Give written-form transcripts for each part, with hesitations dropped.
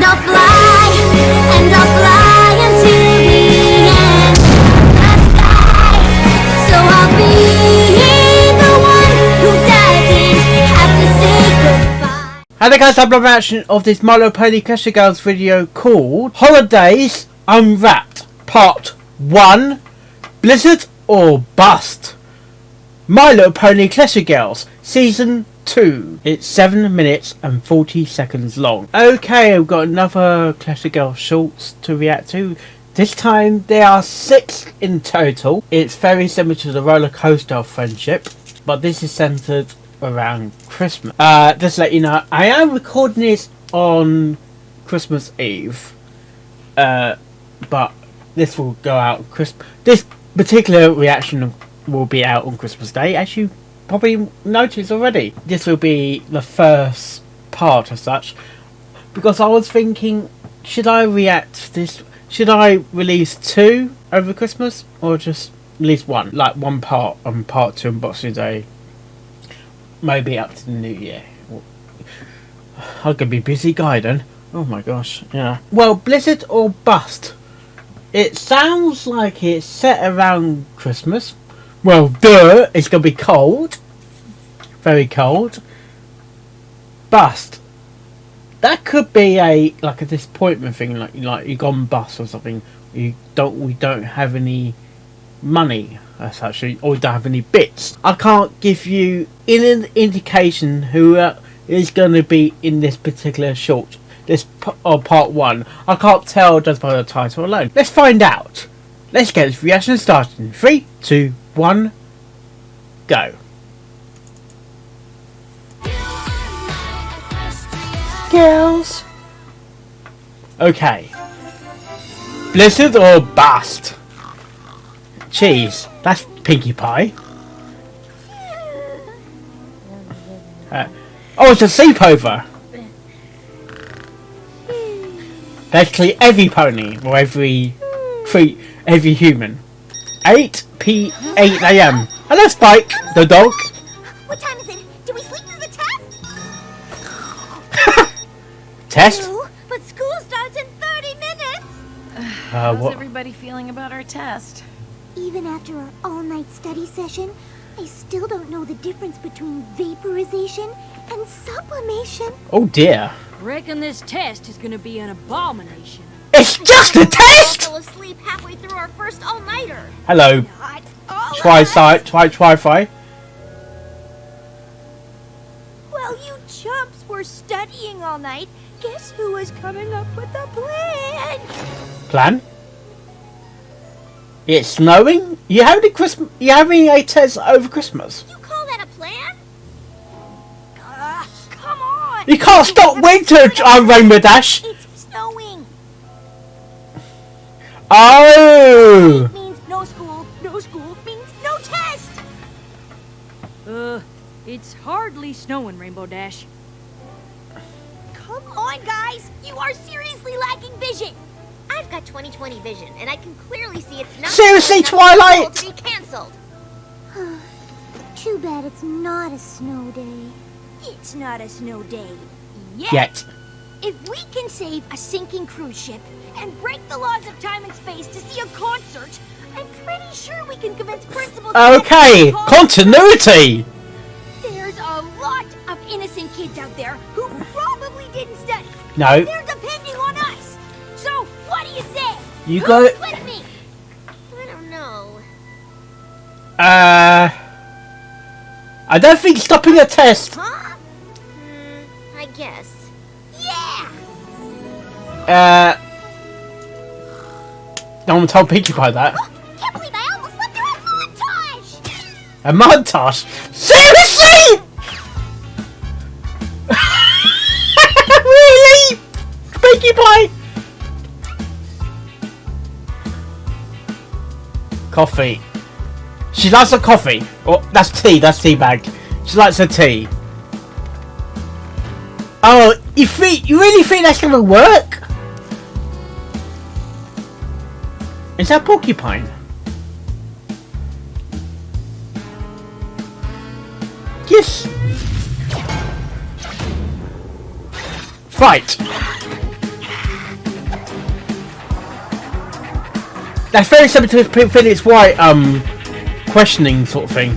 I'll fly into the end of the sky. So I'll be the one who doesn't have to say goodbye. Hello guys, I'm reaction of this My Little Pony Equestria Girls video called Holidays Unwrapped Part 1 Blizzard or Bust. My Little Pony Equestria Girls Season 2. It's 7 minutes and 40 seconds long. Okay, I've got another Equestria Girls shorts to react to. This time there are 6 in total. It's very similar to the roller coaster of friendship, but this is centered around Christmas. Just to let you know, I am recording this on Christmas Eve, but this will go out this particular reaction will be out on Christmas Day, as you probably noticed already. This will be the first part as such, because I was thinking, should I react to this? Should I release 2 over Christmas, or just release 1, like 1 part on part 2 on Boxing Day? Maybe up to the new year. I'm gonna be busy guy then. Oh my gosh, yeah. Well, Blizzard or Bust. It sounds like it's set around Christmas. Well, duh, it's gonna be cold. Very cold. Bust. That could be like a disappointment thing, like you gone bust or something. We don't have any money as such, or we don't have any bits. I can't give you an indication who is going to be in this particular short, part 1. I can't tell just by the title alone. Let's find out. Let's get this reaction started in 3, 2, 1, go. Girls. Okay. Blizzard or Bust? Cheese. That's Pinkie Pie. Oh, it's a sleepover. Basically every pony or every human. 8 a.m. Hello, Spike, the dog. What time is it? Do we sleep through the test? Test? No, but school starts in 30 minutes. How's everybody feeling about our test? Even after our all-night study session, I still don't know the difference between vaporization and sublimation. Oh dear. Reckon this test is gonna be an abomination. It's just a test! We fell asleep halfway through our first all-nighter. Hello. Try-fi. Well, you chumps were studying all night. Guess who was coming up with a plan? Plan? It's snowing? You having a test over Christmas? You call that a plan? Come on! You can't stop winter, Rainbow Dash! It's snowing! Oh! It means no school means no test! It's hardly snowing, Rainbow Dash. Come on, guys! You are seriously lacking vision! I've got 20/20 vision, and I can clearly see it's not seriously, Twilight! to be cancelled. Too bad it's not a snow day. It's not a snow day yet. If we can save a sinking cruise ship and break the laws of time and space to see a concert, I'm pretty sure we can convince Principal Celestia. Okay, continuity! There's a lot of innocent kids out there who probably didn't study. No. They're depending on us. So, what do you say? You Who's got... with me? I don't know. I don't think stopping a test. Huh? I guess. Yeah! No one told Pinkie Pie that. Can't believe I almost slept through a montage! A montage? Seriously? Really? Pinkie Pie? Coffee. She likes a coffee. Oh, that's tea. That's tea bag. She likes her tea. Oh, you really think that's gonna work? Is that porcupine? Yes. Fight. That's very similar to Phoenix White questioning sort of thing.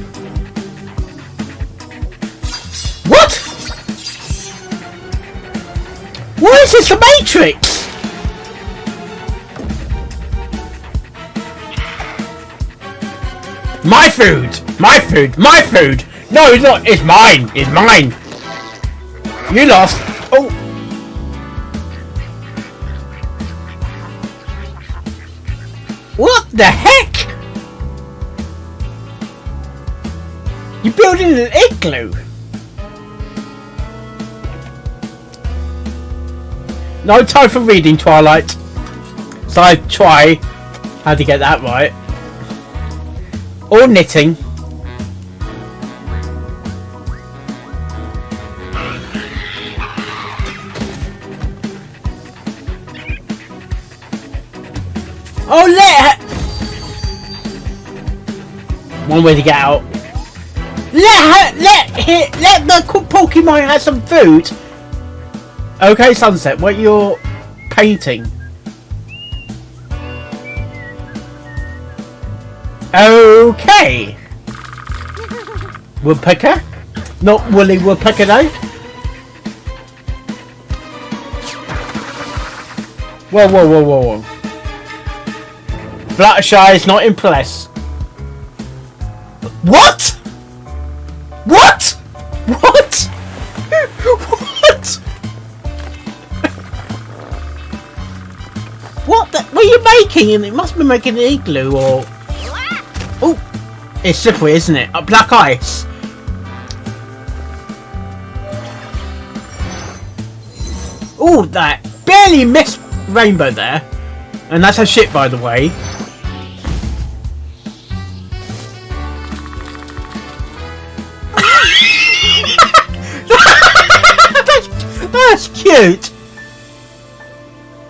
What? What is this, the Matrix? My food! My food! My food! No, it's not. It's mine. It's mine. You lost. Oh. What the heck? You're building an igloo. No time for reading, Twilight. So I try how to get that right. Or knitting. Oh, one way to get out. Let the Pokemon have some food. Okay, Sunset, what you're painting? Okay. Woodpecker? Not woolly woodpecker though. Whoa, whoa, whoa, whoa, whoa. Fluttershy is not impressed. What? What? What? What? What the? What are you making? And it must be making an igloo or... Oh, it's slippery, isn't it? Black ice. Oh, that barely missed rainbow there. And that's a ship, by the way. That's cute.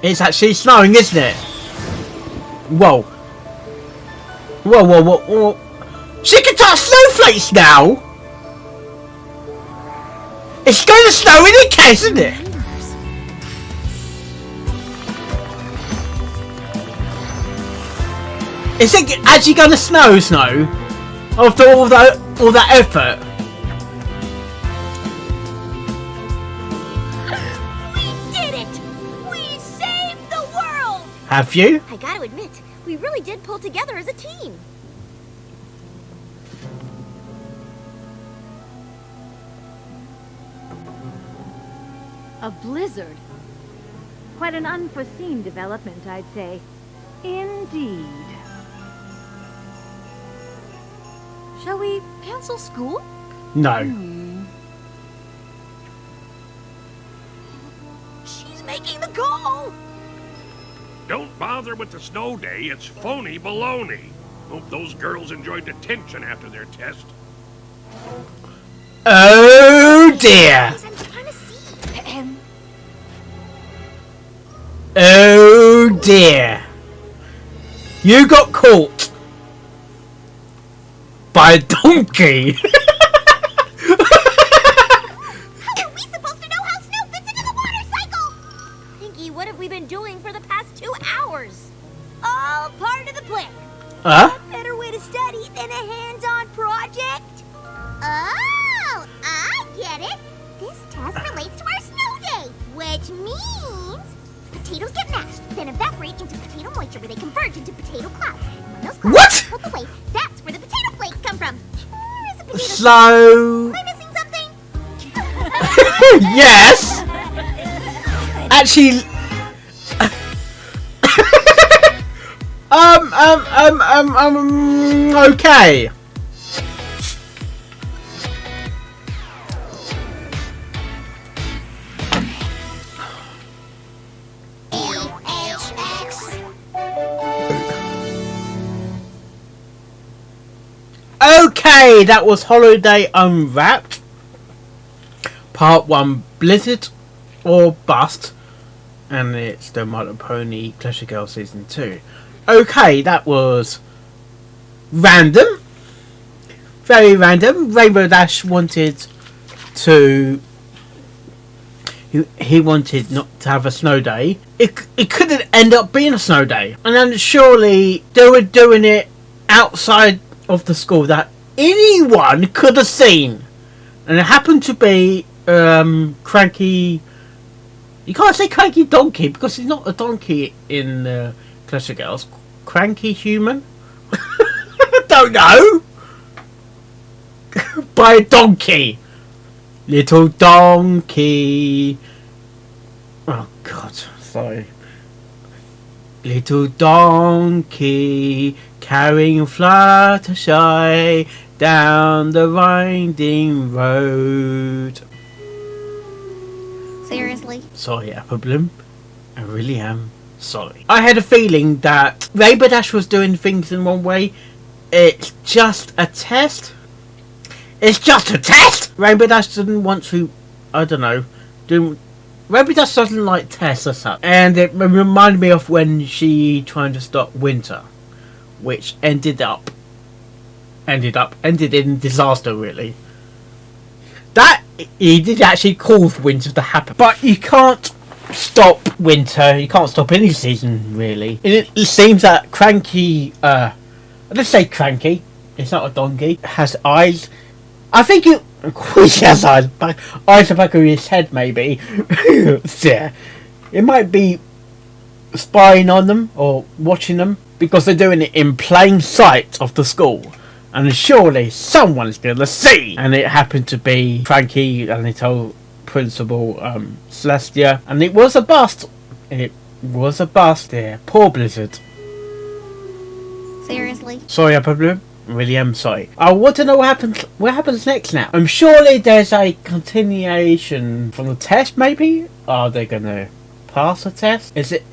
It's actually snowing, isn't it? Whoa. Whoa, whoa, whoa, whoa. She can touch snowflakes now! It's going to snow in a case, isn't it? Is it actually going to snow? After all that effort? We did it! We saved the world! Have you? I gotta admit, we really did pull together as a team. A blizzard. Quite an unforeseen development, I'd say. Indeed. Shall we cancel school? No. She's making the call! Don't bother with the snow day, it's phony baloney. Hope those girls enjoyed detention after their test. Oh dear! I'm trying to see. Oh dear! You got caught by a donkey! How are we supposed to know how snow fits into the water cycle? Pinkie, what have we been doing for the past 2 hours? All part of the plan. Huh? What better way to study than a hands-on project? Oh, I get it. This test relates to our snow day, which means potatoes get mashed, then evaporate into potato moisture where they converge into potato clouds. And when those clouds What? melt away, that's where the potato flakes come from. Or is a potato So... Am I missing something? Yes! Actually... okay. Okay, that was Holiday Unwrapped. Part 1, Blizzard or Bust. And it's the My Little Pony Clash of Girls Season 2. Okay, that was random. Very random. Rainbow Dash wanted to he wanted not to have a snow day. It couldn't end up being a snow day. And then surely they were doing it outside of the school that anyone could have seen. And it happened to be Cranky. You can't say Cranky Donkey because he's not a donkey in Clash of Girls. Cranky Human? I don't know. By a donkey. Little donkey. Oh God, sorry. Little donkey carrying Fluttershy down the winding road. Seriously? Sorry, Apple Bloom. I really am sorry. I had a feeling that Rainbow Dash was doing things in one way. It's just a test. It's just a test! Rainbow Dash doesn't want to, I don't know, Rainbow Dash doesn't like tests or such. And it reminded me of when she tried to stop Winter, which ended in disaster, really. That, he did actually cause Winter to happen. But you can't stop Winter, you can't stop any season, really. It seems that Cranky, let's say Cranky, it's not a donkey, has eyes. I think he has eyes back of his head, maybe. Yeah. It might be spying on them or watching them because they're doing it in plain sight of the school. And surely someone's going to see. And it happened to be Cranky, and they told Principal Celestia. And it was a bust. It was a bust there. Poor Blizzard. Seriously? Sorry, Apple Bloom. I really am sorry. I want to know what happens next now. Surely there's a continuation from the test, maybe? Are they gonna pass a test? Is it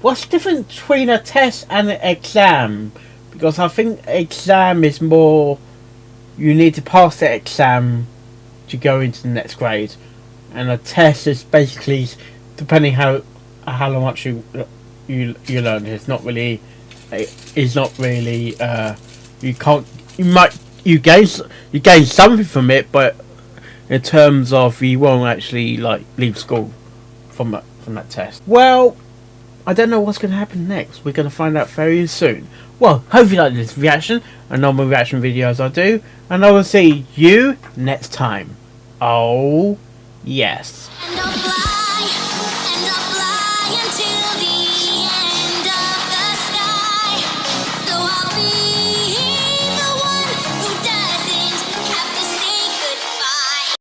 what's the difference between a test and an exam? Because I think exam is more you need to pass the exam to go into the next grade. And a test is basically depending how much you learn. It's not really you gain something from it, but in terms of you won't actually like leave school from that test. Well, I don't know what's going to happen next. We're going to find out very soon. Well, hope you like this reaction and normal reaction videos I do, and I will see you next time. Oh yes.